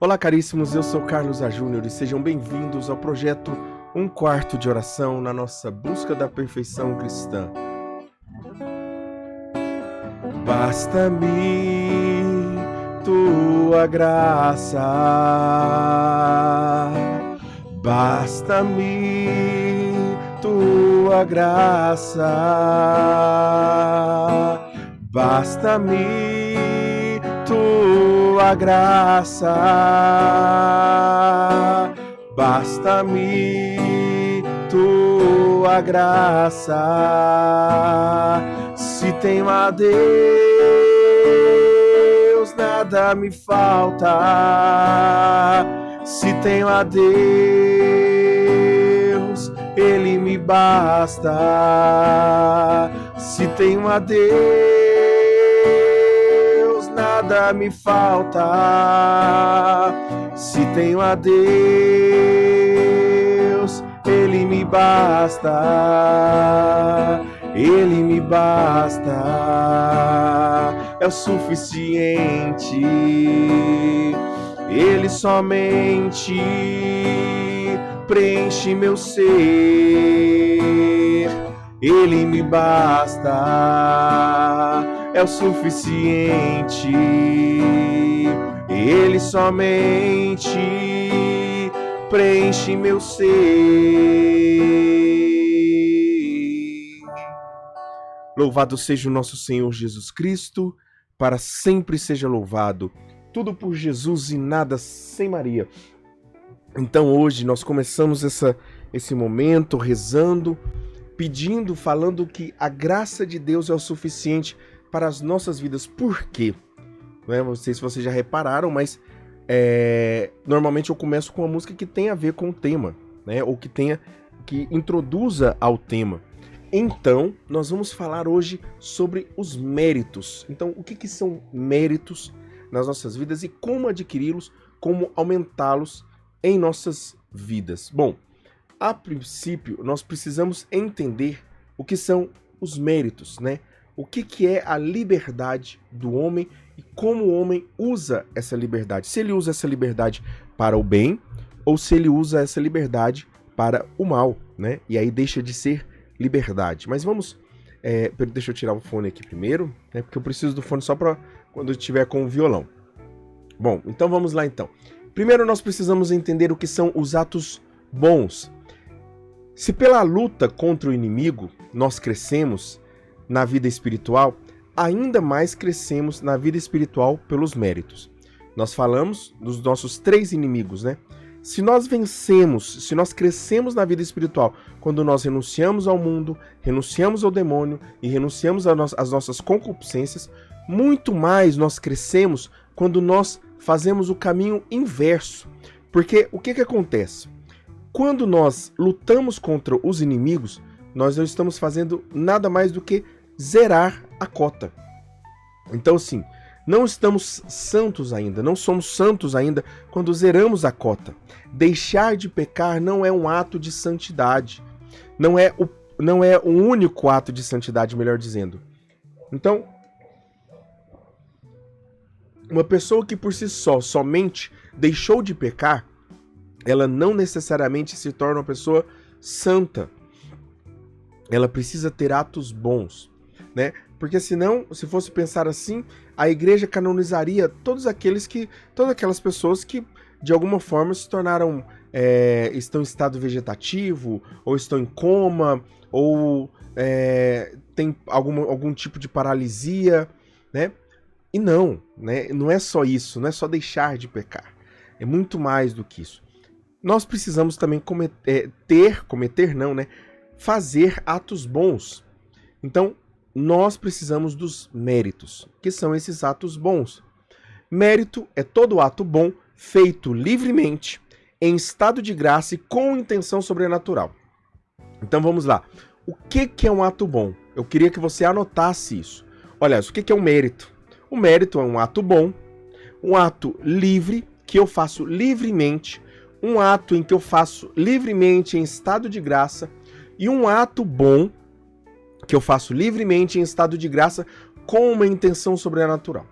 Olá, caríssimos, eu sou Carlos A. Júnior e sejam bem-vindos ao projeto Um Quarto de Oração na nossa busca da perfeição cristã. Basta-me tua graça, basta-me tua graça, basta-me tua graça, basta-me tua graça. Se tenho a Deus, nada me falta. Se tenho a Deus, Ele me basta. Se tenho a Deus, nada me falta. Se tenho a Deus, Ele me basta. Ele me basta. É o suficiente. Ele somente preenche meu ser. Ele me basta. É o suficiente. Ele somente preenche meu ser. Louvado seja o nosso Senhor Jesus Cristo, para sempre seja louvado. Tudo por Jesus e nada sem Maria. Então hoje nós começamos esse momento rezando, pedindo, falando que a graça de Deus é o suficiente para as nossas vidas. Por quê? Não sei se vocês já repararam, mas normalmente eu começo com uma música que tem a ver com o tema, né? Ou que introduza ao tema. Então, nós vamos falar hoje sobre os méritos. Então, o que são méritos nas nossas vidas e como adquiri-los, como aumentá-los em nossas vidas? Bom, a princípio, nós precisamos entender o que são os méritos, né? O que é a liberdade do homem e como o homem usa essa liberdade. Se ele usa essa liberdade para o bem ou se ele usa essa liberdade para o mal, né? E aí deixa de ser liberdade. Mas vamos... deixa eu tirar o fone aqui primeiro, né? Porque eu preciso do fone só para quando eu estiver com o violão. Bom, então vamos lá então. Primeiro nós precisamos entender o que são os atos bons. Se pela luta contra o inimigo nós crescemos na vida espiritual, ainda mais crescemos na vida espiritual pelos méritos. Nós falamos dos nossos 3 inimigos, né? Se nós vencemos, se nós crescemos na vida espiritual, quando nós renunciamos ao mundo, renunciamos ao demônio e renunciamos às nossas concupiscências, muito mais nós crescemos quando nós fazemos o caminho inverso. Porque o que acontece? Quando nós lutamos contra os inimigos, nós não estamos fazendo nada mais do que zerar a cota. Então, assim, não estamos santos ainda, não somos santos ainda quando zeramos a cota. Deixar de pecar não é um ato de santidade. Não é o único ato de santidade, melhor dizendo. Então, uma pessoa que por si só, somente deixou de pecar, ela não necessariamente se torna uma pessoa santa. Ela precisa ter atos bons, né? Porque senão, se fosse pensar assim, a igreja canonizaria todas aquelas pessoas que de alguma forma se tornaram, estão em estado vegetativo, ou estão em coma, ou tem algum tipo de paralisia, né? E não, né? Não é só isso, não é só deixar de pecar. É muito mais do que isso. Nós precisamos também fazer atos bons. Então, nós precisamos dos méritos. Que são esses atos bons? Mérito é todo ato bom feito livremente, em estado de graça e com intenção sobrenatural. Então vamos lá. O que é um ato bom? Eu queria que você anotasse isso. Olha, o que é um mérito? O mérito é um ato bom, um ato livre, que eu faço livremente, um ato em que eu faço livremente em estado de graça, e um ato bom que eu faço livremente em estado de graça com uma intenção sobrenatural.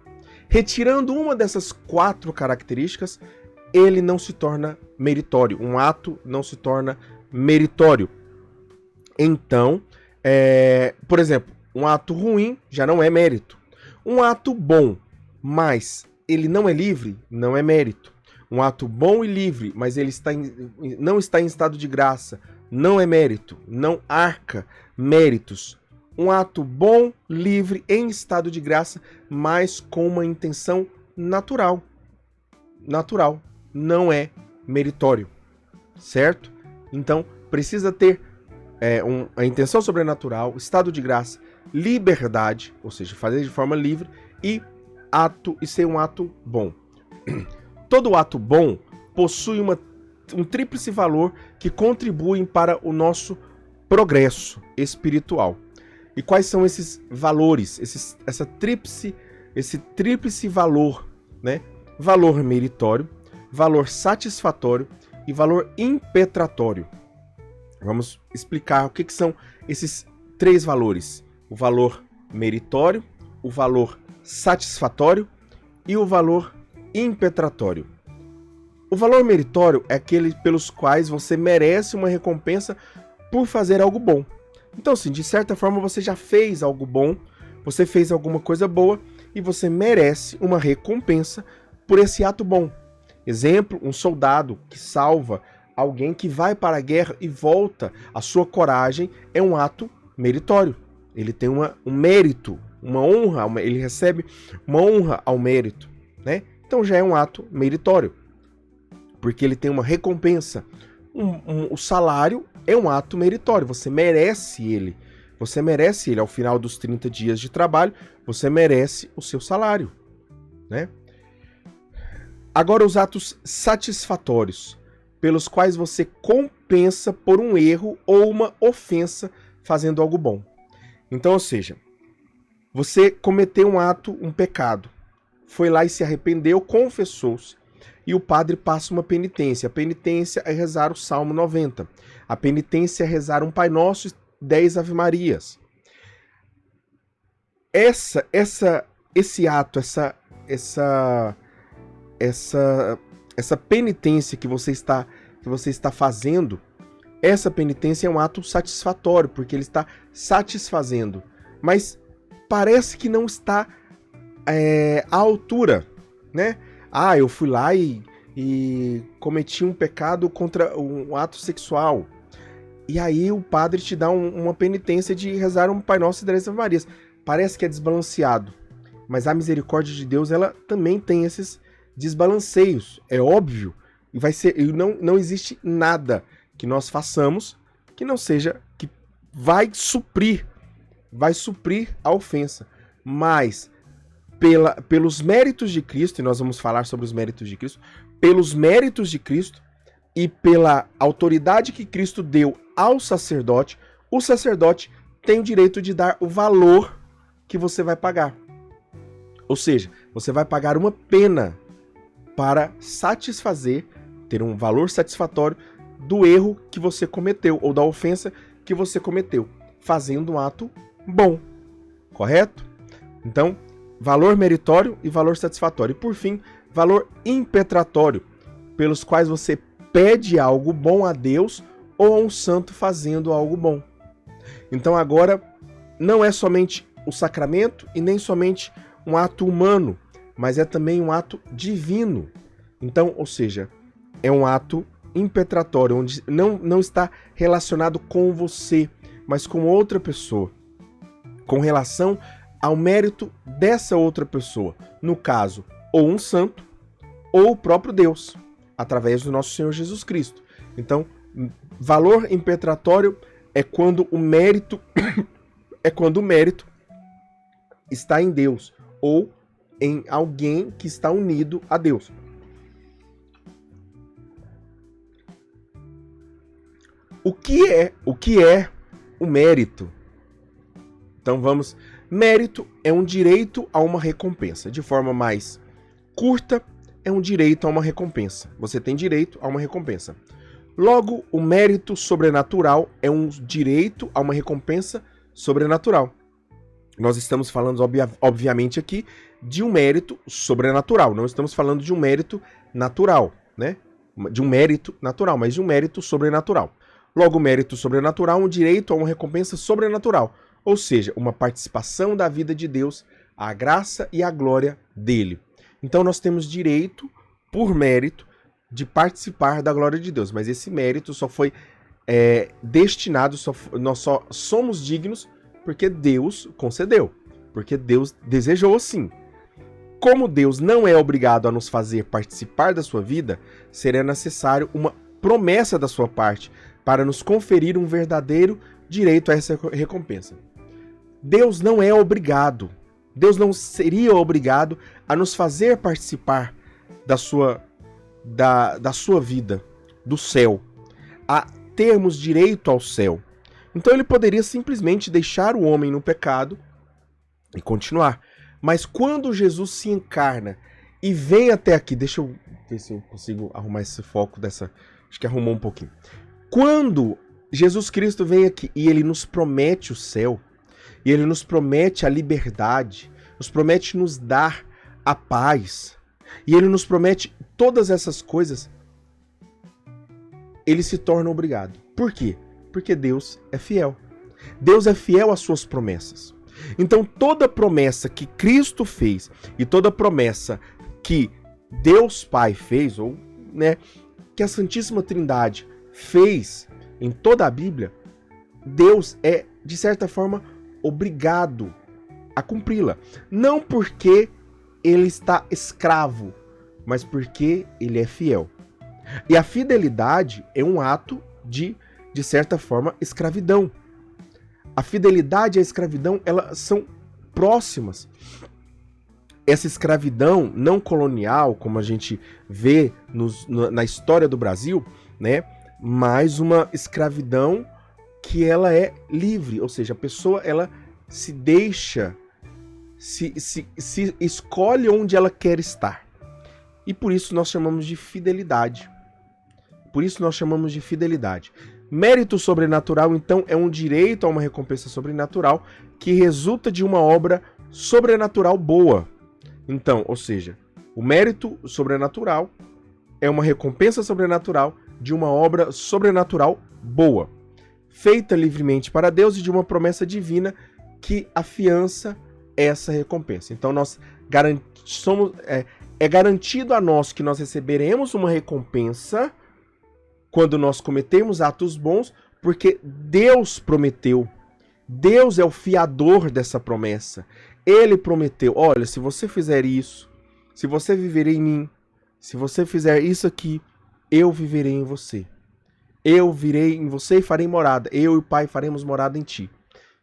Retirando uma dessas 4 características, ele não se torna meritório. Um ato não se torna meritório. Então, por exemplo, um ato ruim já não é mérito. Um ato bom, mas ele não é livre, não é mérito. Um ato bom e livre, mas ele não está em estado de graça, não é mérito, não arca méritos. Um ato bom, livre, em estado de graça, mas com uma intenção natural. Natural, não é meritório, certo? Então, precisa ter a intenção sobrenatural, estado de graça, liberdade, ou seja, fazer de forma livre, e ser um ato bom. Todo ato bom possui um tríplice valor que contribuem para o nosso progresso espiritual. E quais são esses valores, esse tríplice valor, né? Valor meritório, valor satisfatório e valor impetratório. Vamos explicar o que são esses três valores. O valor meritório, o valor satisfatório e o valor impetratório. O valor meritório é aquele pelos quais você merece uma recompensa por fazer algo bom. Então, assim, de certa forma você já fez algo bom, você fez alguma coisa boa e você merece uma recompensa por esse ato bom. Exemplo, um soldado que salva alguém que vai para a guerra e volta. A sua coragem é um ato meritório. Ele tem um mérito, uma honra, ele recebe uma honra ao mérito, né? Então já é um ato meritório, porque ele tem uma recompensa. O salário é um ato meritório, você merece ele. Você merece ele. Ao final dos 30 dias de trabalho, você merece o seu salário, né? Agora, os atos satisfatórios, pelos quais você compensa por um erro ou uma ofensa fazendo algo bom. Então, ou seja, você cometeu um ato, um pecado, foi lá e se arrependeu, confessou-se, e o padre passa uma penitência. A penitência é rezar o Salmo 90. A penitência é rezar um Pai Nosso e 10 Ave Marias. Esse ato, essa penitência que você está fazendo, essa penitência é um ato satisfatório, porque ele está satisfazendo. Mas parece que não está à altura, né? Ah, eu fui lá e cometi um pecado contra um ato sexual. E aí o padre te dá uma penitência de rezar um Pai Nosso e 10 Ave Marias. Parece que é desbalanceado. Mas a misericórdia de Deus, ela também tem esses desbalanceios. É óbvio. E não existe nada que nós façamos que não seja, que vai suprir a ofensa. Mas pelos méritos de Cristo, e nós vamos falar sobre os méritos de Cristo, pelos méritos de Cristo e pela autoridade que Cristo deu ao sacerdote, o sacerdote tem o direito de dar o valor que você vai pagar. Ou seja, você vai pagar uma pena para satisfazer, ter um valor satisfatório do erro que você cometeu ou da ofensa que você cometeu, fazendo um ato bom, correto? Então, valor meritório e valor satisfatório. E por fim, valor impetratório, pelos quais você pede algo bom a Deus ou a um santo fazendo algo bom. Então agora, não é somente o sacramento e nem somente um ato humano, mas é também um ato divino. Então, ou seja, é um ato impetratório, onde não está relacionado com você, mas com outra pessoa, com relação ao mérito dessa outra pessoa. No caso, ou um santo, ou o próprio Deus, através do nosso Senhor Jesus Cristo. Então, valor impetratório é quando o mérito está em Deus ou em alguém que está unido a Deus. O que é o mérito? Então vamos. Mérito é um direito a uma recompensa. De forma mais curta, é um direito a uma recompensa. Você tem direito a uma recompensa. Logo, o mérito sobrenatural é um direito a uma recompensa sobrenatural. Nós estamos falando, obviamente, aqui de um mérito sobrenatural. Não estamos falando de um mérito natural. né? De um mérito natural, mas de um mérito sobrenatural. Logo, o mérito sobrenatural é um direito a uma recompensa sobrenatural, ou seja, uma participação da vida de Deus, a graça e a glória dele. Então nós temos direito, por mérito, de participar da glória de Deus, mas esse mérito só foi destinado, nós só somos dignos porque Deus concedeu, porque Deus desejou assim. Como Deus não é obrigado a nos fazer participar da sua vida, seria necessário uma promessa da sua parte para nos conferir um verdadeiro direito a essa recompensa. Deus não é obrigado, Deus não seria obrigado a nos fazer participar da sua vida, do céu, a termos direito ao céu. Então ele poderia simplesmente deixar o homem no pecado e continuar. Mas quando Jesus se encarna e vem até aqui, deixa eu ver se eu consigo arrumar esse foco dessa, acho que arrumou um pouquinho. Quando Jesus Cristo vem aqui e ele nos promete o céu, e ele nos promete a liberdade, nos promete nos dar a paz, e ele nos promete todas essas coisas, ele se torna obrigado. Por quê? Porque Deus é fiel. Deus é fiel às suas promessas. Então toda promessa que Cristo fez e toda promessa que Deus Pai fez, ou que a Santíssima Trindade fez em toda a Bíblia, Deus é, de certa forma, obrigado a cumpri-la. Não porque ele está escravo, mas porque ele é fiel. E a fidelidade é um ato de certa forma, escravidão. A fidelidade e a escravidão, elas são próximas. Essa escravidão não colonial, como a gente vê na história do Brasil, mas uma escravidão que ela é livre, ou seja, a pessoa ela se deixa, se escolhe onde ela quer estar. E por isso nós chamamos de fidelidade. Mérito sobrenatural, então, é um direito a uma recompensa sobrenatural que resulta de uma obra sobrenatural boa. Então, ou seja, o mérito sobrenatural é uma recompensa sobrenatural de uma obra sobrenatural boa, feita livremente para Deus e de uma promessa divina que afiança essa recompensa. Então, é garantido a nós que nós receberemos uma recompensa quando nós cometemos atos bons, porque Deus prometeu. Deus é o fiador dessa promessa. Ele prometeu, olha, se você fizer isso, se você viver em mim, se você fizer isso aqui, eu viverei em você. Eu virei em você e farei morada. Eu e o Pai faremos morada em ti.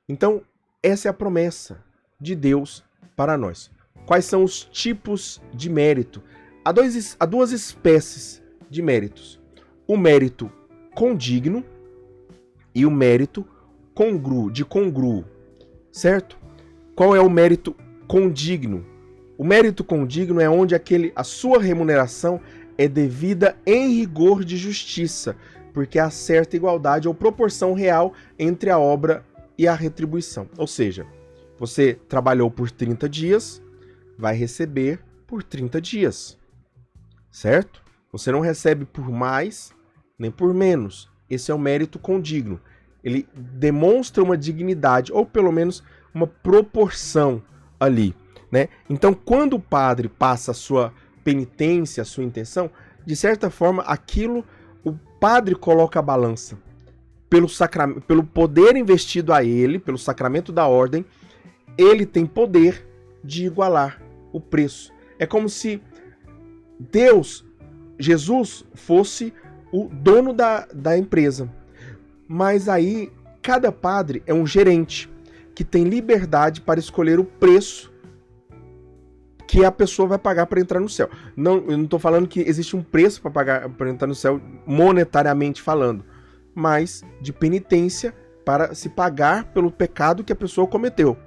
Então, essa é a promessa de Deus para nós. Quais são os tipos de mérito? Há duas espécies de méritos. O mérito condigno e o mérito congruo, certo? Qual é o mérito condigno? O mérito condigno é onde a sua remuneração é devida em rigor de justiça, porque há certa igualdade ou proporção real entre a obra e a retribuição. Ou seja, você trabalhou por 30 dias, vai receber por 30 dias, certo? Você não recebe por mais nem por menos. Esse é o mérito condigno. Ele demonstra uma dignidade, ou pelo menos uma proporção ali, Então, quando o padre passa a sua penitência, a sua intenção, de certa forma, aquilo, o padre coloca a balança. Pelo poder investido a ele, pelo sacramento da ordem, ele tem poder de igualar o preço. É como se Jesus fosse o dono da empresa. Mas aí, cada padre é um gerente que tem liberdade para escolher o preço que a pessoa vai pagar para entrar no céu. Não, eu não estou falando que existe um preço para pagar para entrar no céu, monetariamente falando, mas de penitência para se pagar pelo pecado que a pessoa cometeu.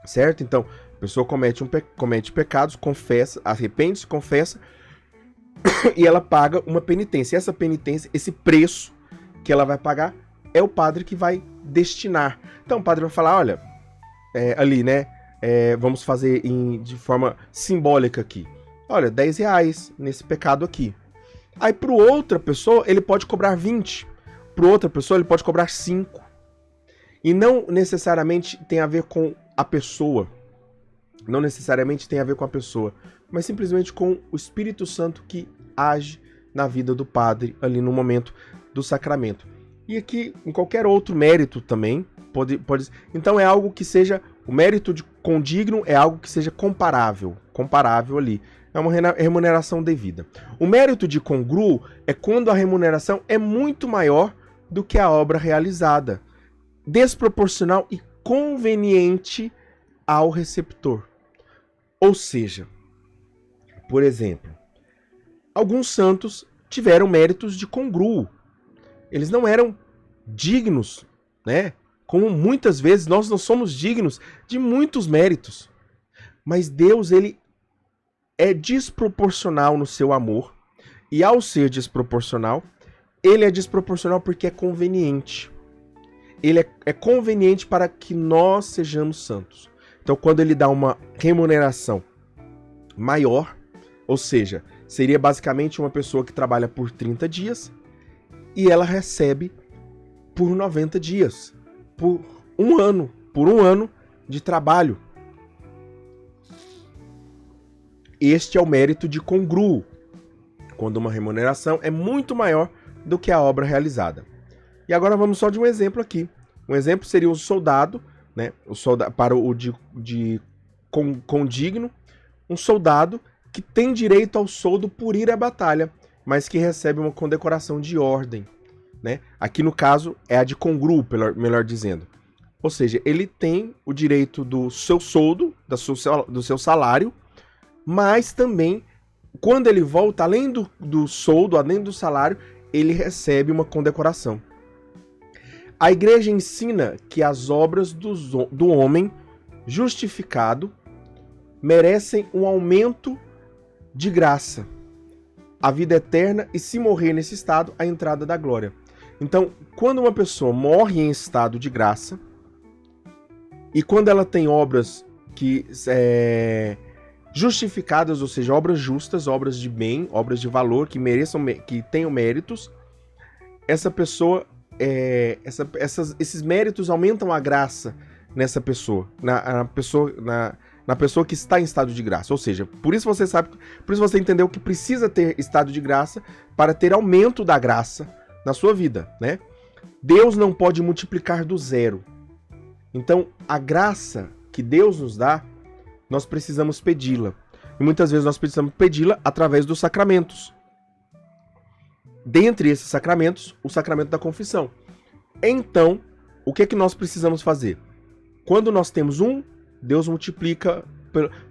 Certo? Então, a pessoa comete pecados, confessa, arrepende-se, confessa, e ela paga uma penitência. Essa penitência, esse preço que ela vai pagar, é o padre que vai destinar. Então o padre vai falar, olha, vamos fazer de forma simbólica aqui. Olha, R$10 nesse pecado aqui. Aí para outra pessoa ele pode cobrar 20, para outra pessoa ele pode cobrar 5. E não necessariamente tem a ver com a pessoa, não necessariamente tem a ver com a pessoa, mas simplesmente com o Espírito Santo que age na vida do padre ali no momento do sacramento. E aqui, em qualquer outro mérito também, pode. Então é algo que seja, o mérito de condigno é algo que seja comparável ali. É uma remuneração devida. O mérito de congruo é quando a remuneração é muito maior do que a obra realizada, desproporcional e conveniente ao receptor. Ou seja, por exemplo, alguns santos tiveram méritos de congruo. Eles não eram dignos, né? Como muitas vezes nós não somos dignos de muitos méritos. Mas Deus, ele é desproporcional no seu amor. E ao ser desproporcional, ele é desproporcional porque é conveniente. Ele é conveniente para que nós sejamos santos. Então, quando ele dá uma remuneração maior, ou seja, seria basicamente uma pessoa que trabalha por 30 dias e ela recebe por 90 dias, por um ano de trabalho. Este é o mérito de congruo, quando uma remuneração é muito maior do que a obra realizada. E agora vamos só de um exemplo aqui. Um exemplo seria o soldado, né? O soldado, para o de condigno, um soldado que tem direito ao soldo por ir à batalha, mas que recebe uma condecoração de ordem, né? Aqui no caso é a de congruo, melhor dizendo. Ou seja, ele tem o direito do seu soldo, do seu salário, mas também, quando ele volta, além do soldo, além do salário, ele recebe uma condecoração. A igreja ensina que as obras do homem justificado merecem um aumento de graça, a vida eterna e, se morrer nesse estado, a entrada da glória. Então, quando uma pessoa morre em estado de graça, e quando ela tem obras que justificadas, ou seja, obras justas, obras de bem, obras de valor, que tenham méritos, essa pessoa, esses méritos aumentam a graça nessa pessoa, na pessoa que está em estado de graça. Ou seja, por isso você entendeu que precisa ter estado de graça para ter aumento da graça na sua vida, né? Deus não pode multiplicar do zero. Então, a graça que Deus nos dá, nós precisamos pedi-la. E muitas vezes nós precisamos pedi-la através dos sacramentos. Dentre esses sacramentos, o sacramento da confissão. Então, o que é que nós precisamos fazer? Quando nós temos Deus multiplica,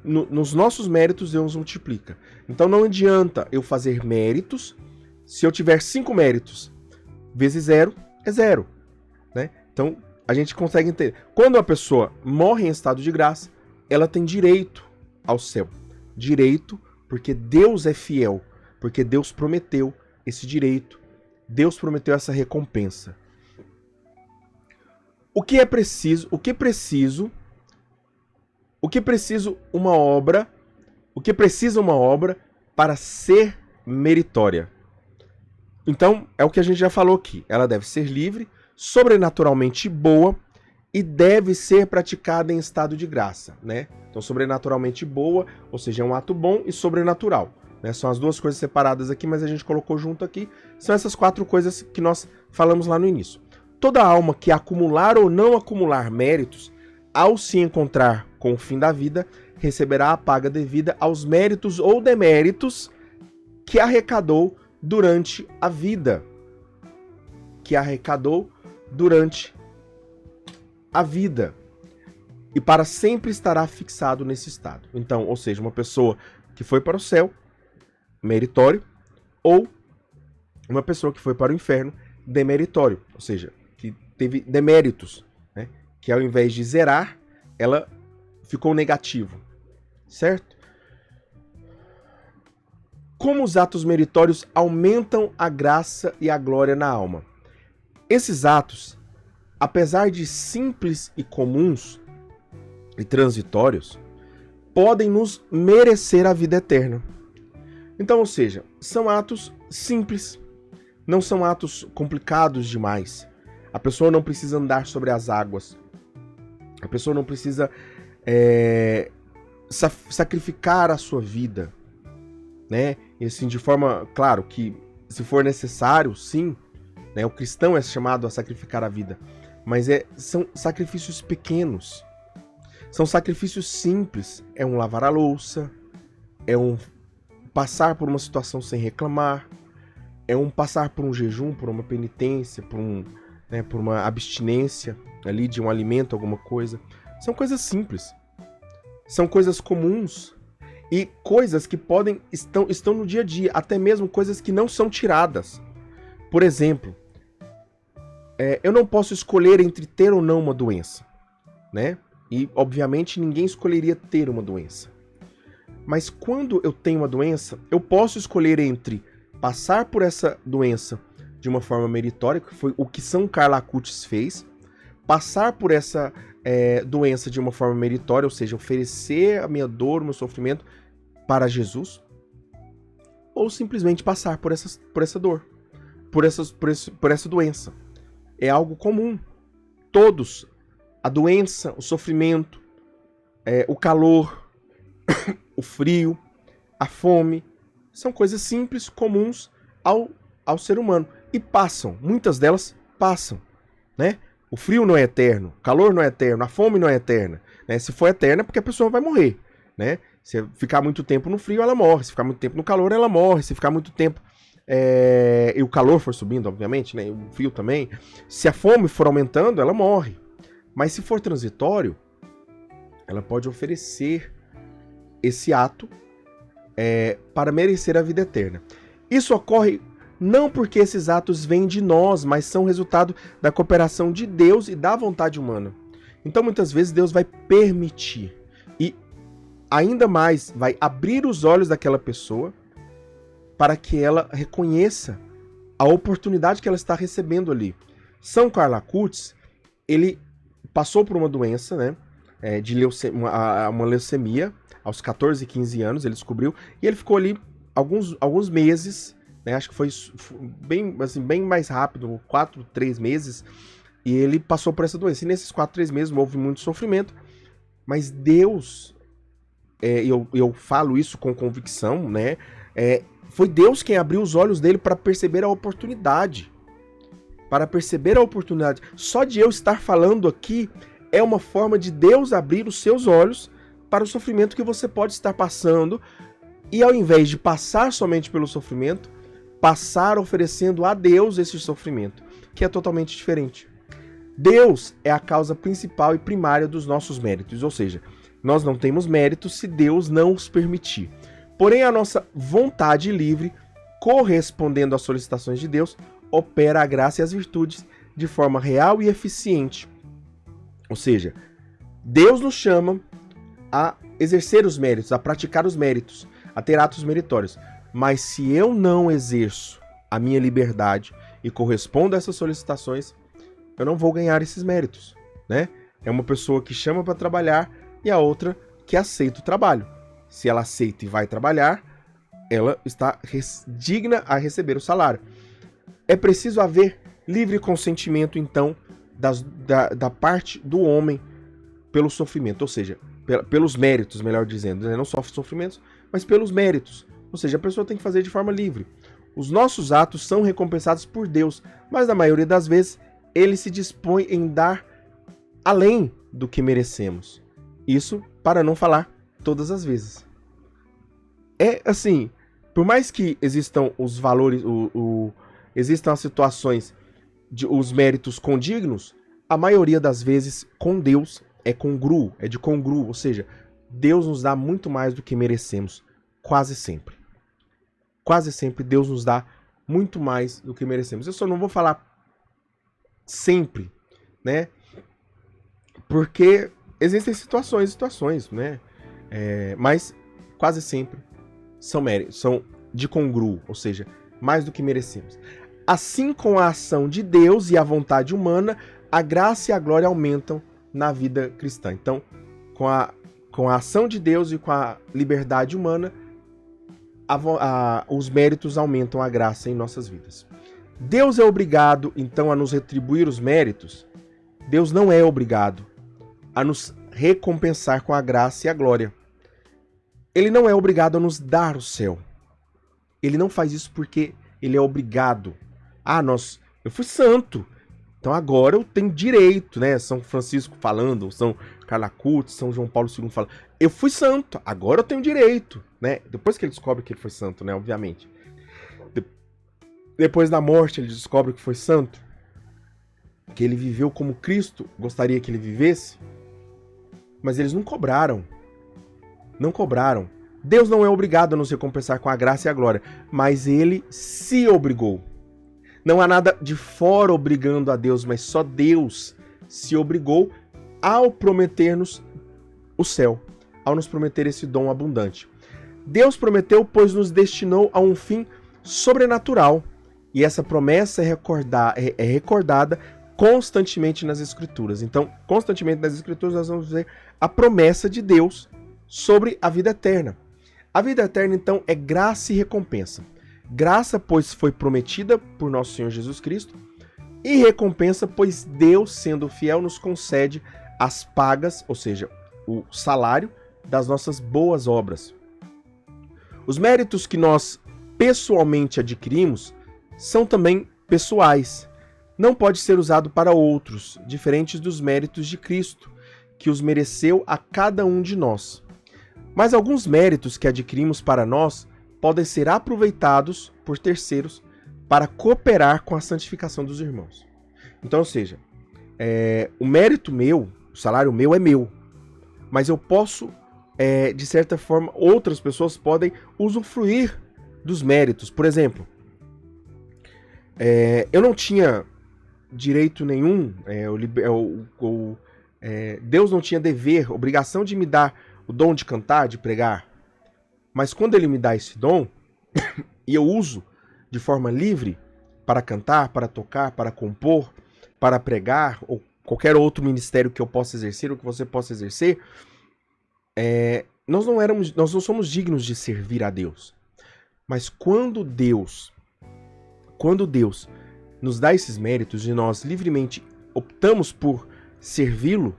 nos nossos méritos Deus multiplica. Então não adianta eu fazer méritos, se eu tiver 5 méritos, vezes 0 é 0, né? Então a gente consegue entender. Quando a pessoa morre em estado de graça, ela tem direito ao céu. Direito porque Deus é fiel, porque Deus prometeu esse direito, Deus prometeu essa recompensa. O que precisa uma obra para ser meritória? Então, é o que a gente já falou aqui. Ela deve ser livre, sobrenaturalmente boa e deve ser praticada em estado de graça, né? Então, sobrenaturalmente boa, ou seja, é um ato bom, e sobrenatural, né? São as duas coisas separadas aqui, mas a gente colocou junto aqui. São essas 4 coisas que nós falamos lá no início. Toda alma que acumular ou não acumular méritos, ao se encontrar com o fim da vida, receberá a paga devida aos méritos ou deméritos que arrecadou durante a vida. E para sempre estará fixado nesse estado. Então, ou seja, uma pessoa que foi para o céu, meritório, ou uma pessoa que foi para o inferno, demeritório, ou seja, que teve deméritos, né? Que ao invés de zerar, ela ficou negativo, certo? Como os atos meritórios aumentam a graça e a glória na alma? Esses atos, apesar de simples e comuns e transitórios, podem nos merecer a vida eterna. Então, ou seja, são atos simples, não são atos complicados demais. A pessoa não precisa andar sobre as águas. A pessoa não precisa sacrificar a sua vida, né? E assim, de forma, claro, que se for necessário, sim, né? O cristão é chamado a sacrificar a vida, mas são sacrifícios pequenos, são sacrifícios simples. É um lavar a louça, é um passar por uma situação sem reclamar, é um passar por um jejum, por uma penitência, por uma abstinência ali de um alimento, alguma coisa. São coisas simples, são coisas comuns e coisas que estão no dia a dia, até mesmo coisas que não são tiradas. Por exemplo, eu não posso escolher entre ter ou não uma doença, né? E, obviamente, ninguém escolheria ter uma doença. Mas quando eu tenho uma doença, eu posso escolher entre passar por essa doença de uma forma meritória, que foi o que São Carlo Acutis fez, passar por essa doença de uma forma meritória, ou seja, oferecer a minha dor, o meu sofrimento para Jesus, ou simplesmente passar por essa dor, por essa doença. É algo comum. Todos, a doença, o sofrimento, o calor, o frio, a fome, são coisas simples, comuns ao ser humano. E passam, muitas delas passam, né? O frio não é eterno, o calor não é eterno, a fome não é eterna, né? Se for eterna é porque a pessoa vai morrer, né? Se ficar muito tempo no frio, ela morre. Se ficar muito tempo no calor, ela morre. Se ficar muito tempo e o calor for subindo, obviamente, né? O frio também. Se a fome for aumentando, ela morre. Mas se for transitório, ela pode oferecer esse ato para merecer a vida eterna. Isso ocorre não porque esses atos vêm de nós, mas são resultado da cooperação de Deus e da vontade humana. Então, muitas vezes, Deus vai permitir e, ainda mais, vai abrir os olhos daquela pessoa para que ela reconheça a oportunidade que ela está recebendo ali. São Carlo Acutis, ele passou por uma doença, né, de uma leucemia, aos 14, 15 anos, ele descobriu, e ele ficou ali alguns meses, né, acho que foi bem mais rápido, 4, 3 meses, e ele passou por essa doença. E nesses 4, 3 meses houve muito sofrimento, mas Deus, eu falo isso com convicção, né, foi Deus quem abriu os olhos dele para perceber a oportunidade. Só de eu estar falando aqui é uma forma de Deus abrir os seus olhos para o sofrimento que você pode estar passando, e ao invés de passar somente pelo sofrimento, passar oferecendo a Deus esse sofrimento, que é totalmente diferente. Deus é a causa principal e primária dos nossos méritos, ou seja, nós não temos méritos se Deus não os permitir. Porém, a nossa vontade livre, correspondendo às solicitações de Deus, opera a graça e as virtudes de forma real e eficiente. Ou seja, Deus nos chama a exercer os méritos, a praticar os méritos, a ter atos meritórios. Mas se eu não exerço a minha liberdade e correspondo a essas solicitações, eu não vou ganhar esses méritos, né? É uma pessoa que chama para trabalhar e a outra que aceita o trabalho. Se ela aceita e vai trabalhar, ela está digna a receber o salário. É preciso haver livre consentimento, então, da parte do homem pelo sofrimento, ou seja, pelos méritos, melhor dizendo, né? Não só sofrimentos, mas pelos méritos. Ou seja, a pessoa tem que fazer de forma livre. Os nossos atos são recompensados por Deus, mas na maioria das vezes ele se dispõe em dar além do que merecemos. Isso para não falar todas as vezes. É assim, por mais que existam os valores, existam as situações os méritos condignos, a maioria das vezes com Deus é de congruo, ou seja, Deus nos dá muito mais do que merecemos, quase sempre. Quase sempre Deus nos dá muito mais do que merecemos. Eu só não vou falar sempre, né? Porque existem situações, né? Mas quase sempre são méritos, são de congruo, ou seja, mais do que merecemos. Assim, com a ação de Deus e a vontade humana, a graça e a glória aumentam na vida cristã. Então, com a ação de Deus e com a liberdade humana, os méritos aumentam a graça em nossas vidas. Deus é obrigado, então, a nos retribuir os méritos? Deus não é obrigado a nos recompensar com a graça e a glória. Ele não é obrigado a nos dar o céu. Ele não faz isso porque ele é obrigado. Eu fui santo, então agora eu tenho direito, né? São Francisco falando, São Carlo Acutis, São João Paulo II falando. Eu fui santo, agora eu tenho direito, né? Depois que ele descobre que ele foi santo, né? Obviamente. Depois da morte ele descobre que foi santo, que ele viveu como Cristo gostaria que ele vivesse, mas eles não cobraram. Não cobraram. Deus não é obrigado a nos recompensar com a graça e a glória, mas ele se obrigou. Não há nada de fora obrigando a Deus, mas só Deus se obrigou ao prometer-nos o céu, ao nos prometer esse dom abundante. Deus prometeu, pois nos destinou a um fim sobrenatural. E essa promessa é recordada constantemente nas Escrituras. Então, constantemente nas Escrituras nós vamos ver a promessa de Deus sobre a vida eterna. A vida eterna, então, é graça e recompensa. Graça, pois foi prometida por nosso Senhor Jesus Cristo, e recompensa, pois Deus, sendo fiel, nos concede as pagas, ou seja, o salário das nossas boas obras. Os méritos que nós pessoalmente adquirimos são também pessoais. Não pode ser usado para outros, diferentes dos méritos de Cristo, que os mereceu a cada um de nós. Mas alguns méritos que adquirimos para nós podem ser aproveitados por terceiros para cooperar com a santificação dos irmãos. Então, ou seja, o mérito meu, o salário meu é meu, mas eu posso, de certa forma, outras pessoas podem usufruir dos méritos. Por exemplo, eu não tinha direito nenhum, Deus não tinha dever, obrigação de me dar o dom de cantar, de pregar. Mas quando ele me dá esse dom, e eu uso de forma livre para cantar, para tocar, para compor, para pregar, ou qualquer outro ministério que eu possa exercer, ou que você possa exercer, nós não somos dignos de servir a Deus. Mas quando Deus nos dá esses méritos e nós livremente optamos por servi-lo,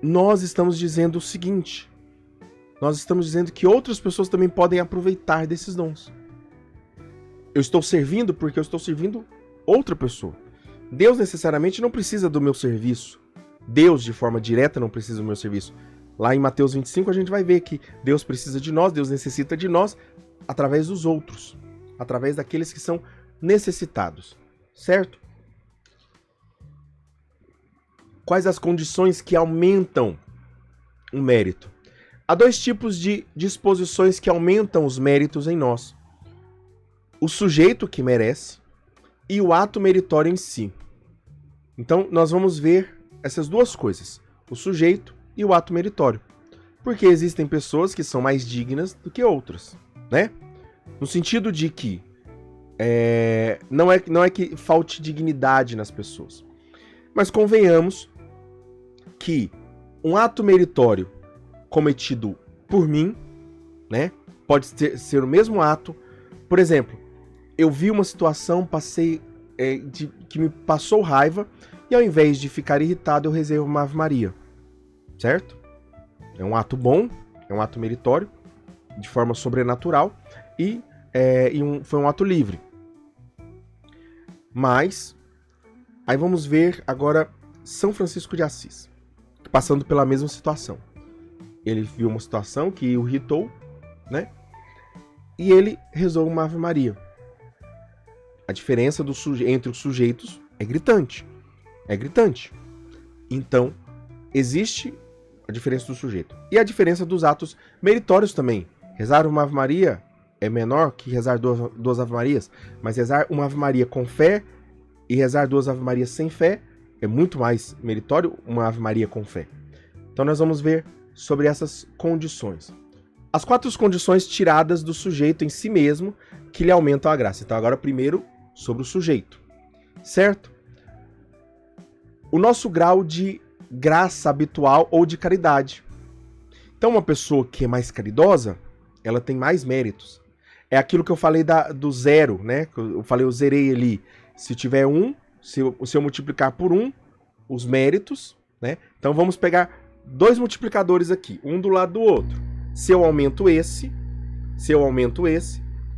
nós estamos dizendo o seguinte: nós estamos dizendo que outras pessoas também podem aproveitar desses dons. Eu estou servindo porque eu estou servindo outra pessoa. Deus necessariamente não precisa do meu serviço. Deus, de forma direta, não precisa do meu serviço. Lá em Mateus 25 a gente vai ver que Deus precisa de nós, Deus necessita de nós através dos outros, através daqueles que são necessitados, certo? Quais as condições que aumentam o mérito? Há dois tipos de disposições que aumentam os méritos em nós: o sujeito que merece e o ato meritório em si. Então nós vamos ver essas duas coisas, o sujeito e o ato meritório, porque existem pessoas que são mais dignas do que outras, né? No sentido de que não é que falte dignidade nas pessoas, mas convenhamos que um ato meritório cometido por mim, né, pode ser o mesmo ato. Por exemplo, eu vi uma situação, que me passou raiva, e ao invés de ficar irritado, eu rezei uma Ave Maria, certo? É um ato bom, é um ato meritório, de forma sobrenatural, e foi um ato livre. Mas, aí vamos ver agora São Francisco de Assis, passando pela mesma situação. Ele viu uma situação que o irritou, né? E ele rezou uma Ave Maria. A diferença entre os sujeitos é gritante. É gritante. Então, existe a diferença do sujeito. E a diferença dos atos meritórios também. Rezar uma Ave Maria é menor que rezar duas Ave Marias, mas rezar uma Ave Maria com fé e rezar duas Ave Marias sem fé é muito mais meritório, uma Ave Maria com fé. Então nós vamos ver sobre essas condições. As 4 condições tiradas do sujeito em si mesmo que lhe aumentam a graça. Então agora primeiro sobre o sujeito, certo? O nosso grau de graça habitual ou de caridade. Então uma pessoa que é mais caridosa, ela tem mais méritos. É aquilo que eu falei do zero, né? Eu falei, eu zerei ali. Se tiver 1, se eu multiplicar por 1, os méritos, né? Então vamos pegar 2 multiplicadores aqui, um do lado do outro. Se eu aumento esse,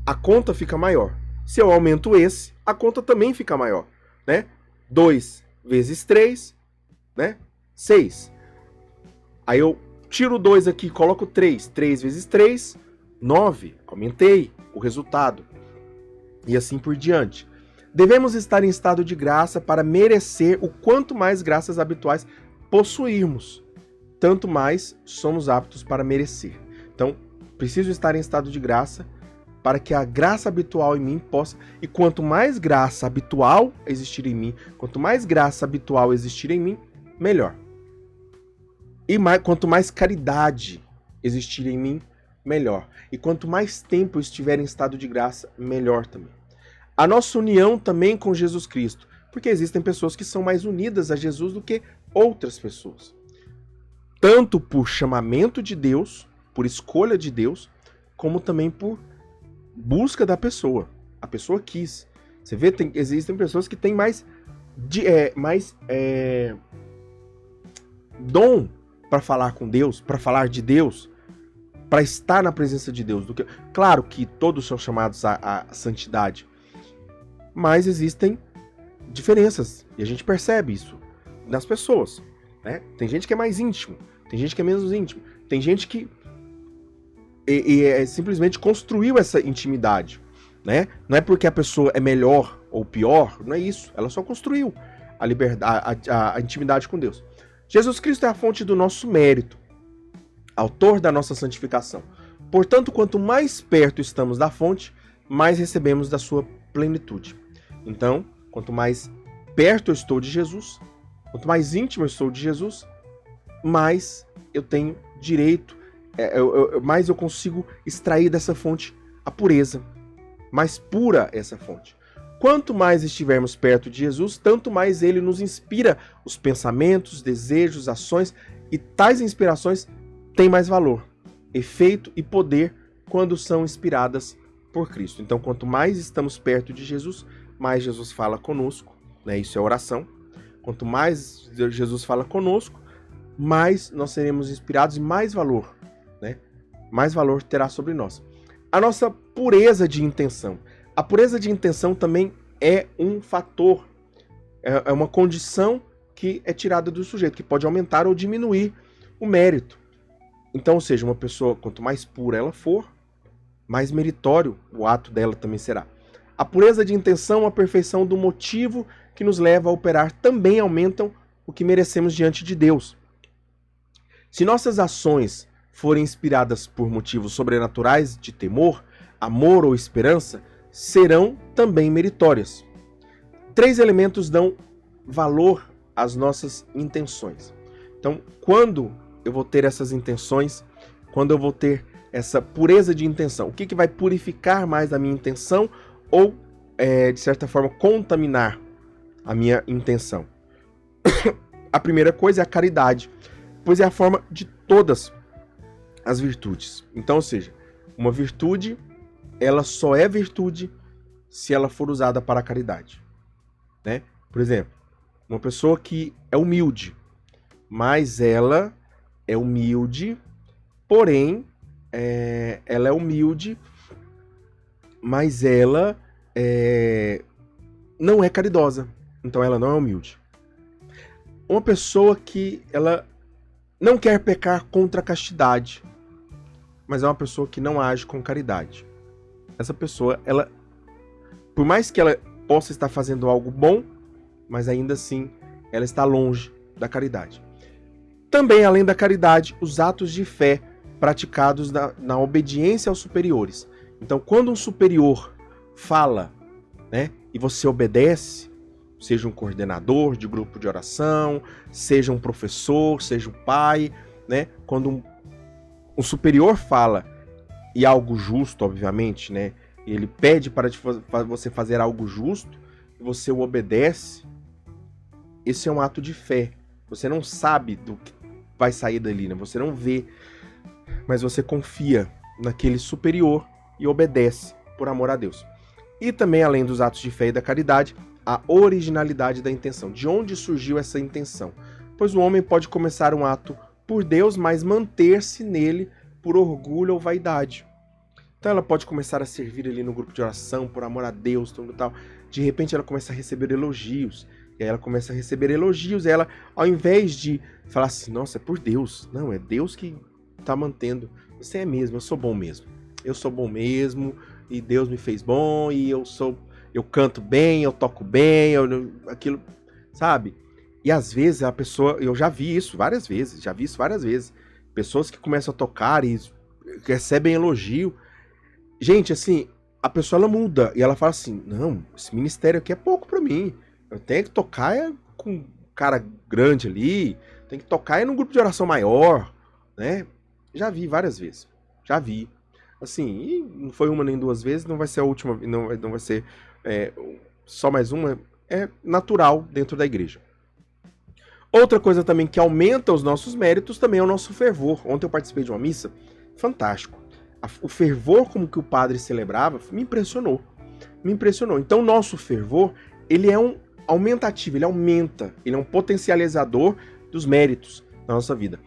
a conta fica maior. Se eu aumento esse, a conta também fica maior, né? 2 vezes 3, né? 6. Aí eu tiro 2 aqui, coloco 3. 3 vezes 3, 9. Aumentei o resultado. E assim por diante. Devemos estar em estado de graça para merecer o quanto mais graças habituais possuirmos, tanto mais somos aptos para merecer. Então, preciso estar em estado de graça para que a graça habitual em mim possa... E quanto mais graça habitual existir em mim, melhor. E quanto mais caridade existir em mim, melhor. E quanto mais tempo eu estiver em estado de graça, melhor também. A nossa união também com Jesus Cristo, porque existem pessoas que são mais unidas a Jesus do que outras pessoas. Tanto por chamamento de Deus, por escolha de Deus, como também por busca da pessoa. A pessoa quis. Você vê, existem pessoas que têm mais dom para falar com Deus, para falar de Deus, para estar na presença de Deus. Claro que todos são chamados à santidade, mas existem diferenças, e a gente percebe isso nas pessoas, né? Tem gente que é mais íntimo, tem gente que é menos íntimo, tem gente que simplesmente construiu essa intimidade, né? Não é porque a pessoa é melhor ou pior, não é isso, ela só construiu a liberdade, a intimidade com Deus. Jesus Cristo é a fonte do nosso mérito, autor da nossa santificação. Portanto, quanto mais perto estamos da fonte, mais recebemos da sua plenitude. Então, quanto mais perto eu estou de Jesus, quanto mais íntimo eu estou de Jesus, mais eu tenho direito, mais eu consigo extrair dessa fonte a pureza, mais pura essa fonte. Quanto mais estivermos perto de Jesus, tanto mais ele nos inspira os pensamentos, desejos, ações, e tais inspirações têm mais valor, efeito e poder quando são inspiradas por Cristo. Então, quanto mais estamos perto de Jesus, mais Jesus fala conosco, né? Isso é oração. Quanto mais Jesus fala conosco, mais nós seremos inspirados e mais valor, né? Mais valor terá sobre nós. A nossa pureza de intenção. A pureza de intenção também é um fator, é uma condição que é tirada do sujeito, que pode aumentar ou diminuir o mérito. Então, ou seja, uma pessoa, quanto mais pura ela for, mais meritório o ato dela também será. A pureza de intenção, a perfeição do motivo que nos leva a operar também aumentam o que merecemos diante de Deus. Se nossas ações forem inspiradas por motivos sobrenaturais de temor, amor ou esperança, serão também meritórias. 3 elementos dão valor às nossas intenções. Então, quando eu vou ter essas intenções, quando eu vou ter essa pureza de intenção, o que vai purificar mais a minha intenção ou, de certa forma, contaminar a minha intenção? A primeira coisa é a caridade, pois é a forma de todas as virtudes. Então, ou seja, uma virtude, ela só é virtude se ela for usada para a caridade, né? Por exemplo, uma pessoa que é humilde, mas ela é humilde, porém, ela é humilde, mas ela não é caridosa, então ela não é humilde. Uma pessoa que ela não quer pecar contra a castidade, mas é uma pessoa que não age com caridade. Essa pessoa, ela, por mais que ela possa estar fazendo algo bom, mas ainda assim ela está longe da caridade. Também, além da caridade, os atos de fé praticados na obediência aos superiores. Então, quando um superior fala, né, e você obedece, seja um coordenador de grupo de oração, seja um professor, seja um pai, né, quando um superior fala, e algo justo, obviamente, né, ele pede para você fazer algo justo, e você o obedece, esse é um ato de fé. Você não sabe do que vai sair dali, né? Você não vê, mas você confia naquele superior e obedece por amor a Deus. E também, além dos atos de fé e da caridade, a originalidade da intenção. De onde surgiu essa intenção? Pois o homem pode começar um ato por Deus, mas manter-se nele por orgulho ou vaidade. Então ela pode começar a servir ali no grupo de oração, por amor a Deus, tudo tal. De repente ela começa a receber elogios. E aí ela começa a receber elogios, e ela, ao invés de falar assim, nossa, é por Deus. Não, é Deus que está mantendo. Você é mesmo, eu sou bom mesmo. Eu sou bom mesmo, e Deus me fez bom, e eu canto bem, eu toco bem, aquilo, sabe? E às vezes a pessoa, eu já vi isso várias vezes, pessoas que começam a tocar e recebem elogio. Gente, assim, a pessoa ela muda e ela fala assim, não, esse ministério aqui é pouco pra mim, eu tenho que tocar com um cara grande ali, tenho que tocar num grupo de oração maior, né? Já vi várias vezes, já vi. Assim, e não foi uma nem duas vezes, não vai ser a última, não vai ser só mais uma, é natural dentro da igreja. Outra coisa também que aumenta os nossos méritos também é o nosso fervor. Ontem eu participei de uma missa, fantástico. O fervor como que o padre celebrava me impressionou. Então o nosso fervor, ele é um aumentativo, ele aumenta, ele é um potencializador dos méritos da nossa vida.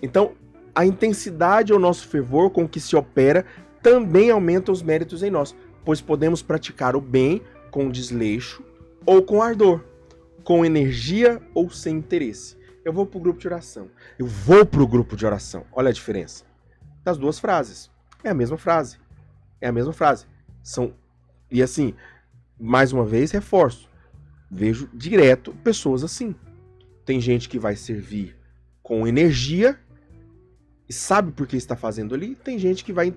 Então, a intensidade ou nosso fervor com que se opera também aumenta os méritos em nós, pois podemos praticar o bem com desleixo ou com ardor, com energia ou sem interesse. Eu vou para o grupo de oração. Olha a diferença das duas frases. É a mesma frase. E assim, mais uma vez, reforço. Vejo direto pessoas assim. Tem gente que vai servir com energia e sabe por que está fazendo ali. Tem gente que vai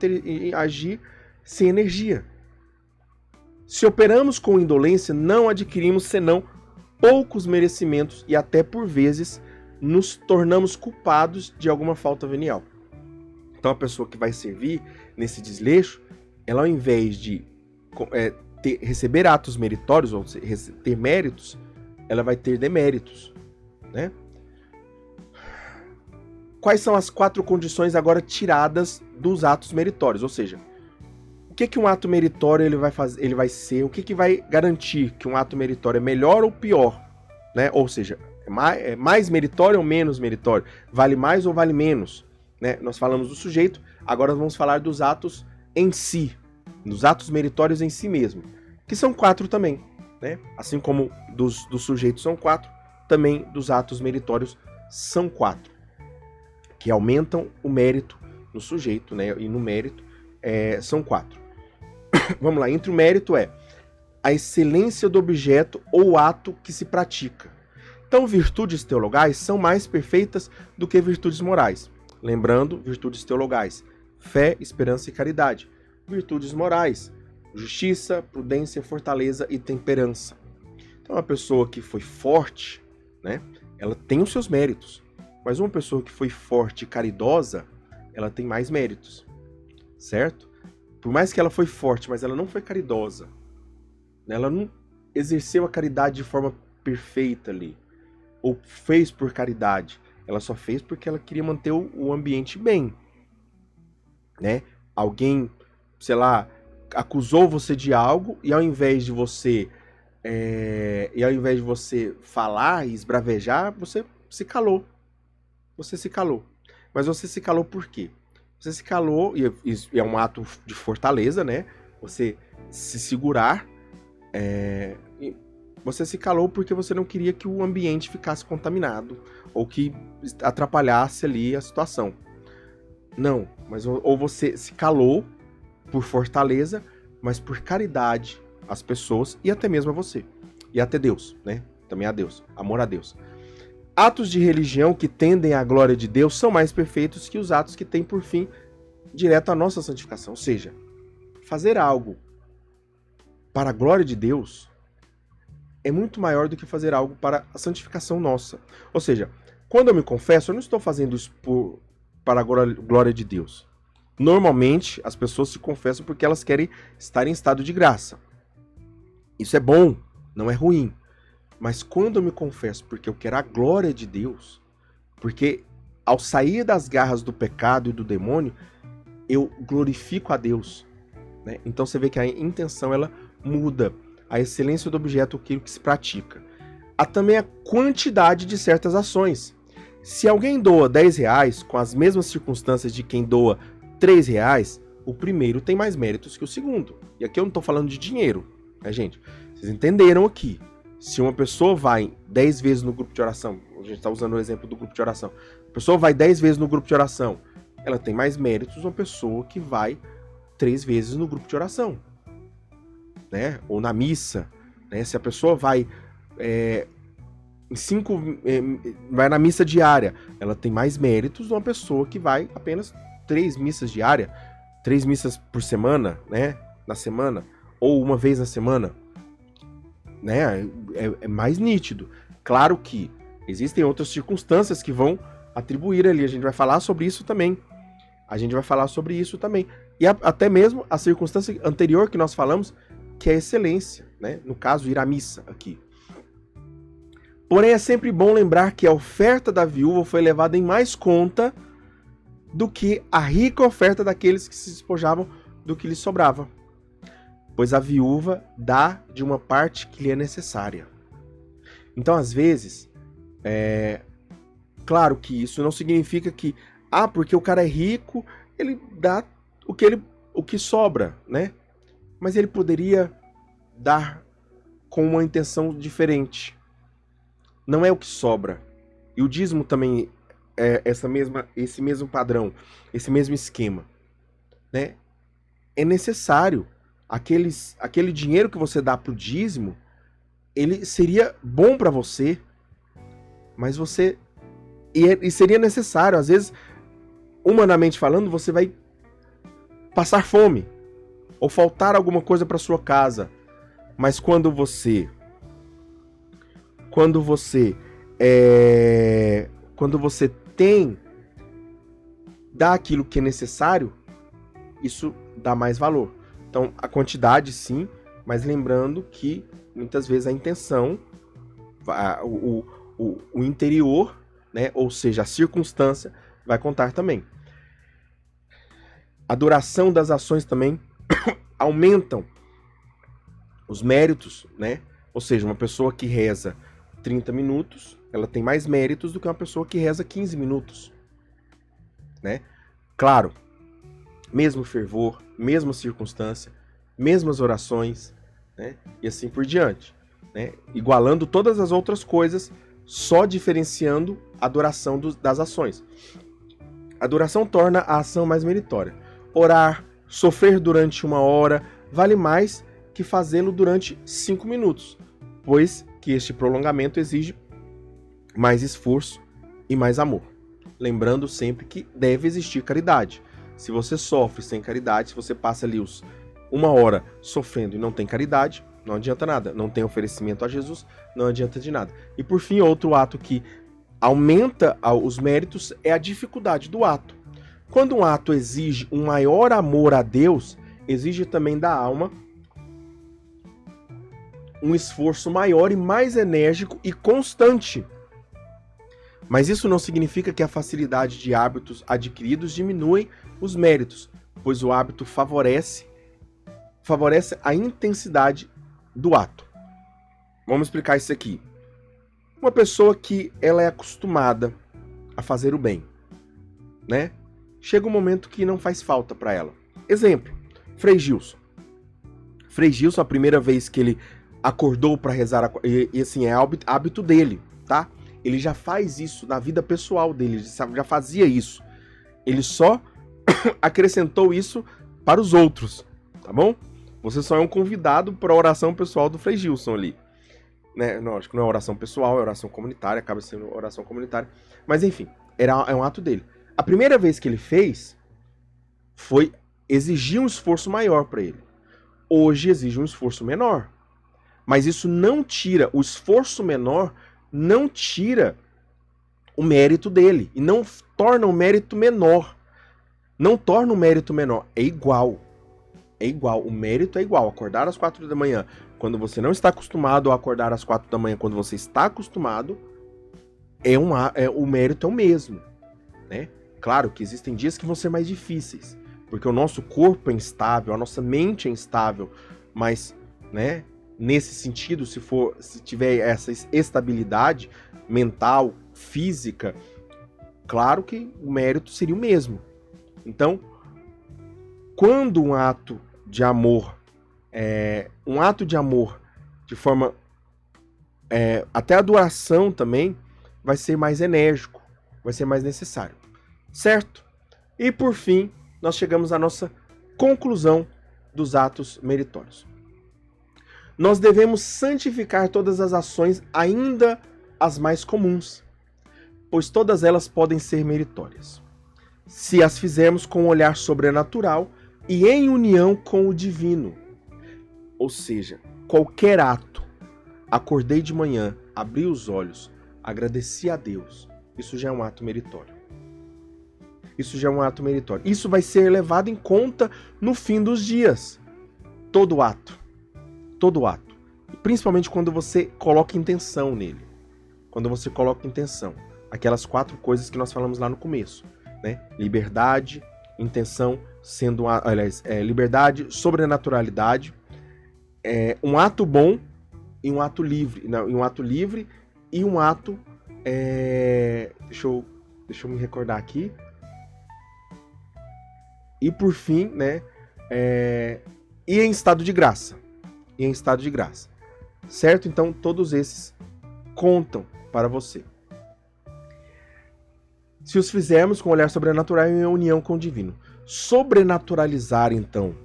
agir sem energia. Se operamos com indolência, não adquirimos senão poucos merecimentos e até por vezes nos tornamos culpados de alguma falta venial. Então a pessoa que vai servir nesse desleixo, ela ao invés de receber atos meritórios ou ter méritos, ela vai ter deméritos, né? Quais são as 4 condições agora tiradas dos atos meritórios? Ou seja, o que um ato meritório ele vai ser? O que vai garantir que um ato meritório é melhor ou pior? Né? Ou seja, é mais meritório ou menos meritório? Vale mais ou vale menos? Né? Nós falamos do sujeito, agora vamos falar dos atos em si, dos atos meritórios em si mesmo, que são 4 também. Né? Assim como dos sujeitos são 4, também dos atos meritórios são 4, que aumentam o mérito no sujeito, né? E no mérito são 4. Vamos lá, entre o mérito a excelência do objeto ou ato que se pratica. Então, virtudes teologais são mais perfeitas do que virtudes morais. Lembrando, virtudes teologais, fé, esperança e caridade. Virtudes morais, justiça, prudência, fortaleza e temperança. Então, uma pessoa que foi forte, né? Ela tem os seus méritos. Mas uma pessoa que foi forte e caridosa, ela tem mais méritos, certo? Por mais que ela foi forte, mas ela não foi caridosa. Ela não exerceu a caridade de forma perfeita ali. Ou fez por caridade. Ela só fez porque ela queria manter o ambiente bem. Né? Alguém, sei lá, acusou você de algo e ao invés de você falar e esbravejar, você se calou. Mas você se calou por quê? Você se calou, e é um ato de fortaleza, né? Você se segurar. Você se calou porque você não queria que o ambiente ficasse contaminado ou que atrapalhasse ali a situação. Não, mas ou você se calou por fortaleza, mas por caridade às pessoas e até mesmo a você. E até Deus, né? Também a Deus, amor a Deus. Atos de religião que tendem à glória de Deus são mais perfeitos que os atos que têm por fim direto a nossa santificação. Ou seja, fazer algo para a glória de Deus é muito maior do que fazer algo para a santificação nossa. Ou seja, quando eu me confesso, eu não estou fazendo isso para a glória de Deus. Normalmente, as pessoas se confessam porque elas querem estar em estado de graça. Isso é bom, não é ruim. Mas quando eu me confesso porque eu quero a glória de Deus, porque ao sair das garras do pecado e do demônio, eu glorifico a Deus, né? Então você vê que a intenção ela muda, a excelência do objeto, aquilo que se pratica. Há também a quantidade de certas ações. Se alguém doa R$10 com as mesmas circunstâncias de quem doa R$3, o primeiro tem mais méritos que o segundo. E aqui eu não estou falando de dinheiro, né, gente? Vocês entenderam aqui. Se uma pessoa vai 10 vezes no grupo de oração, a gente está usando o exemplo do grupo de oração, a pessoa vai 10 vezes no grupo de oração, ela tem mais méritos uma pessoa que vai 3 vezes no grupo de oração, né? Ou na missa, né? Se a pessoa vai vai na missa diária, ela tem mais méritos de uma pessoa que vai apenas 3 missas diárias, 3 missas por semana, né? Na semana, ou uma vez na semana, né? É mais nítido. Claro que existem outras circunstâncias que vão atribuir ali, a gente vai falar sobre isso também. E até mesmo a circunstância anterior que nós falamos, que é a excelência, né? No caso, ir à missa aqui. Porém, é sempre bom lembrar que a oferta da viúva foi levada em mais conta do que a rica oferta daqueles que se despojavam do que lhes sobrava. Pois a viúva dá de uma parte que lhe é necessária. Então, às vezes, claro que isso não significa que, porque o cara é rico, ele dá o que sobra, né? Mas ele poderia dar com uma intenção diferente. Não é o que sobra. E o dízimo também é esse mesmo padrão, esse mesmo esquema, né? É necessário. Aquele dinheiro que você dá pro dízimo, ele seria bom para você, mas você... E seria necessário. Às vezes, humanamente falando, você vai passar fome ou faltar alguma coisa para sua casa. Mas quando você dá aquilo que é necessário, isso dá mais valor. Então, a quantidade sim, mas lembrando que muitas vezes a intenção, o interior, né, ou seja, a circunstância, vai contar também. A duração das ações também aumentam os méritos, né? Ou seja, uma pessoa que reza 30 minutos, ela tem mais méritos do que uma pessoa que reza 15 minutos, né? Claro, mesmo fervor, mesma circunstância, mesmas orações, né? E assim por diante, né? Igualando todas as outras coisas, só diferenciando a duração das ações. A duração torna a ação mais meritória. Orar, sofrer durante 1 hora, vale mais que fazê-lo durante 5 minutos, pois que este prolongamento exige mais esforço e mais amor. Lembrando sempre que deve existir caridade. Se você sofre sem caridade, se você passa ali 1 hora sofrendo e não tem caridade, não adianta nada. Não tem oferecimento a Jesus, não adianta de nada. E por fim, outro ato que aumenta os méritos é a dificuldade do ato. Quando um ato exige um maior amor a Deus, exige também da alma um esforço maior e mais enérgico e constante. Mas isso não significa que a facilidade de hábitos adquiridos diminui os méritos, pois o hábito favorece a intensidade do ato. Vamos explicar isso aqui. Uma pessoa que ela é acostumada a fazer o bem, né? Chega um momento que não faz falta para ela. Exemplo, Frei Gilson. Frei Gilson, a primeira vez que ele acordou para rezar, e assim, é hábito dele, tá? Ele já faz isso na vida pessoal dele, ele já fazia isso. Ele só acrescentou isso para os outros, tá bom? Você só é um convidado para a oração pessoal do Frei Gilson ali. Né? Não, acho que não é oração pessoal, é oração comunitária, acaba sendo oração comunitária. Mas enfim, é um ato dele. A primeira vez que ele fez foi exigir um esforço maior para ele. Hoje exige um esforço menor. Mas isso não tira, o esforço menor não tira o mérito dele. E não torna o mérito menor. Não torna o mérito menor. É igual. É igual. O mérito é igual. Acordar às 4 da manhã quando você não está acostumado a acordar às 4 da manhã quando você está acostumado, o mérito é o mesmo, né? Claro que existem dias que vão ser mais difíceis, porque o nosso corpo é instável, a nossa mente é instável, mas, né, nesse sentido, se tiver essa estabilidade mental, física, claro que o mérito seria o mesmo. Então, quando um ato de amor de forma até a doação também vai ser mais enérgico, vai ser mais necessário, certo? E por fim, nós chegamos à nossa conclusão dos atos meritórios. Nós devemos santificar todas as ações, ainda as mais comuns, pois todas elas podem ser meritórias, se as fizermos com um olhar sobrenatural e em união com o divino. Ou seja, qualquer ato, acordei de manhã, abri os olhos, agradeci a Deus, isso já é um ato meritório. Isso já é um ato meritório. Isso vai ser levado em conta no fim dos dias. Todo ato. Todo ato. E principalmente quando você coloca intenção nele. Quando você coloca intenção. Aquelas 4 coisas que nós falamos lá no começo, né? Liberdade, intenção, sendo liberdade, sobrenaturalidade, um ato bom e um ato livre. Não, e um ato livre e um ato... Deixa eu me recordar aqui. E por fim, né? E em estado de graça. E em estado de graça. Certo? Então, todos esses contam para você. Se os fizermos com um olhar sobrenatural e em união com o divino. Sobrenaturalizar, então.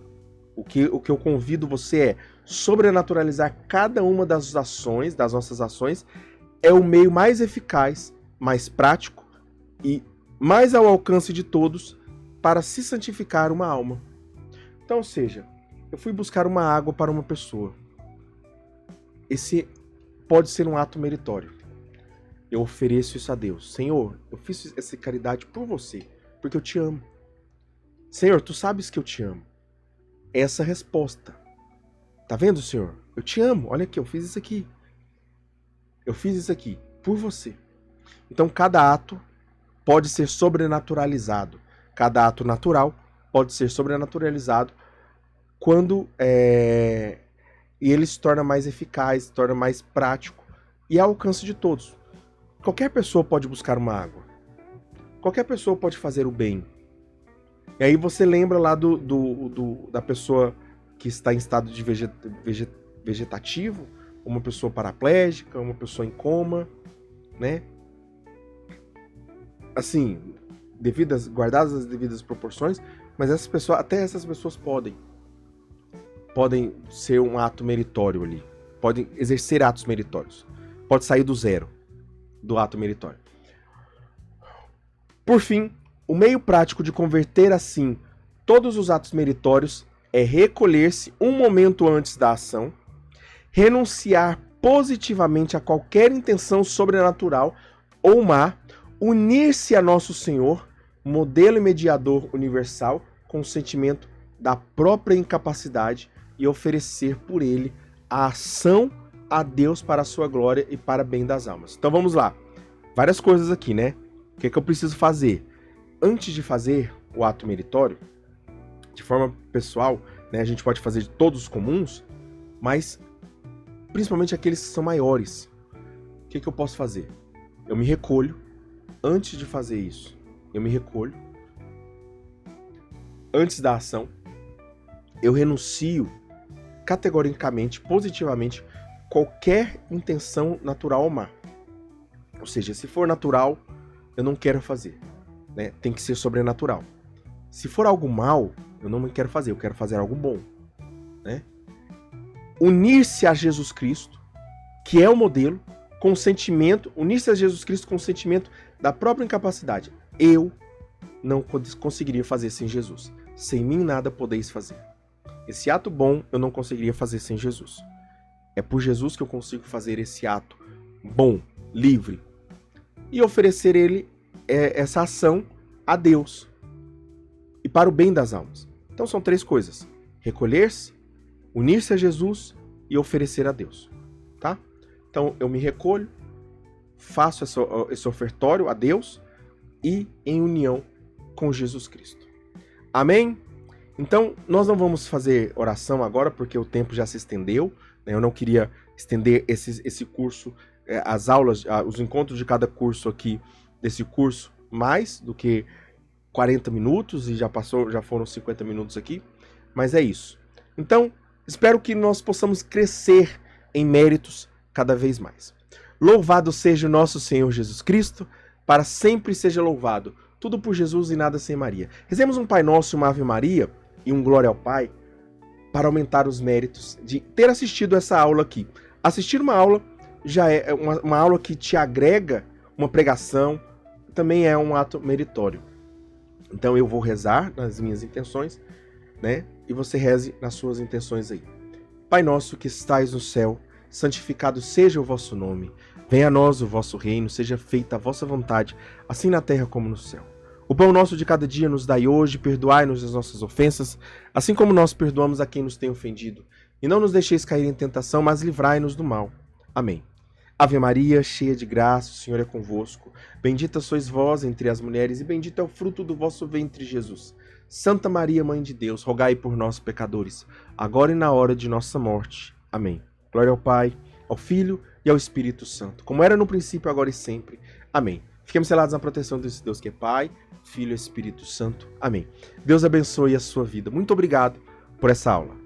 O que eu convido você é sobrenaturalizar cada uma das ações, das nossas ações, é o meio mais eficaz, mais prático e mais ao alcance de todos para se santificar uma alma. Então, ou seja, eu fui buscar uma água para uma pessoa. Esse pode ser um ato meritório. Eu ofereço isso a Deus. Senhor, eu fiz essa caridade por você, porque eu te amo. Senhor, tu sabes que eu te amo. Essa resposta. Tá vendo, Senhor? Eu te amo. Olha aqui, eu fiz isso aqui. Eu fiz isso aqui por você. Então, cada ato pode ser sobrenaturalizado. Cada ato natural pode ser sobrenaturalizado quando e ele se torna mais eficaz, se torna mais prático e ao alcance de todos. Qualquer pessoa pode buscar uma água. Qualquer pessoa pode fazer o bem. E aí você lembra lá da pessoa que está em estado de vegetativo, uma pessoa paraplégica, uma pessoa em coma, né? Assim, guardadas as devidas proporções, mas até essas pessoas podem ser um ato meritório ali, podem exercer atos meritórios, pode sair do zero do ato meritório. Por fim, o meio prático de converter assim todos os atos meritórios é recolher-se um momento antes da ação, renunciar positivamente a qualquer intenção sobrenatural ou má, unir-se a Nosso Senhor, modelo e mediador universal, com o sentimento da própria incapacidade e oferecer por ele a ação a Deus para a sua glória e para bem das almas. Então vamos lá. Várias coisas aqui, né? O que eu preciso fazer? Antes de fazer o ato meritório, de forma pessoal, né, a gente pode fazer de todos os comuns, mas principalmente aqueles que são maiores. O que eu posso fazer? Eu me recolho antes de fazer isso. Eu me recolho antes da ação. Eu renuncio categoricamente, positivamente, qualquer intenção natural ou má. Ou seja, se for natural, eu não quero fazer, né? Tem que ser sobrenatural. Se for algo mal, eu não quero fazer, eu quero fazer algo bom, né? Unir-se a Jesus Cristo, que é o modelo, com o sentimento, unir-se a Jesus Cristo com o sentimento da própria incapacidade. Eu não conseguiria fazer sem Jesus. Sem mim nada podeis fazer. Esse ato bom eu não conseguiria fazer sem Jesus. É por Jesus que eu consigo fazer esse ato bom, livre, e oferecer essa ação a Deus e para o bem das almas. Então são 3 coisas: recolher-se, unir-se a Jesus e oferecer a Deus, tá? Então eu me recolho, faço esse ofertório a Deus e em união com Jesus Cristo. Amém? Então, nós não vamos fazer oração agora, porque o tempo já se estendeu, né? Eu não queria estender esse curso, as aulas, os encontros de cada curso aqui, desse curso, mais do que 40 minutos, e já foram 50 minutos aqui, mas é isso. Então, espero que nós possamos crescer em méritos cada vez mais. Louvado seja o nosso Senhor Jesus Cristo, para sempre seja louvado. Tudo por Jesus e nada sem Maria. Rezemos um Pai Nosso e uma Ave Maria e um Glória ao Pai para aumentar os méritos de ter assistido essa aula aqui. Assistir uma aula já é uma aula que te agrega uma pregação, também é um ato meritório. Então eu vou rezar nas minhas intenções, né? E você reze nas suas intenções aí. Pai nosso que estais no céu, santificado seja o vosso nome. Venha a nós o vosso reino, seja feita a vossa vontade, assim na terra como no céu. O pão nosso de cada dia nos dai hoje, perdoai-nos as nossas ofensas, assim como nós perdoamos a quem nos tem ofendido. E não nos deixeis cair em tentação, mas livrai-nos do mal. Amém. Ave Maria, cheia de graça, o Senhor é convosco. Bendita sois vós entre as mulheres, e bendito é o fruto do vosso ventre, Jesus. Santa Maria, Mãe de Deus, rogai por nós, pecadores, agora e na hora de nossa morte. Amém. Glória ao Pai, ao Filho e ao Espírito Santo, como era no princípio, agora e sempre. Amém. Fiquemos selados na proteção desse Deus que é Pai, Filho e Espírito Santo. Amém. Deus abençoe a sua vida. Muito obrigado por essa aula.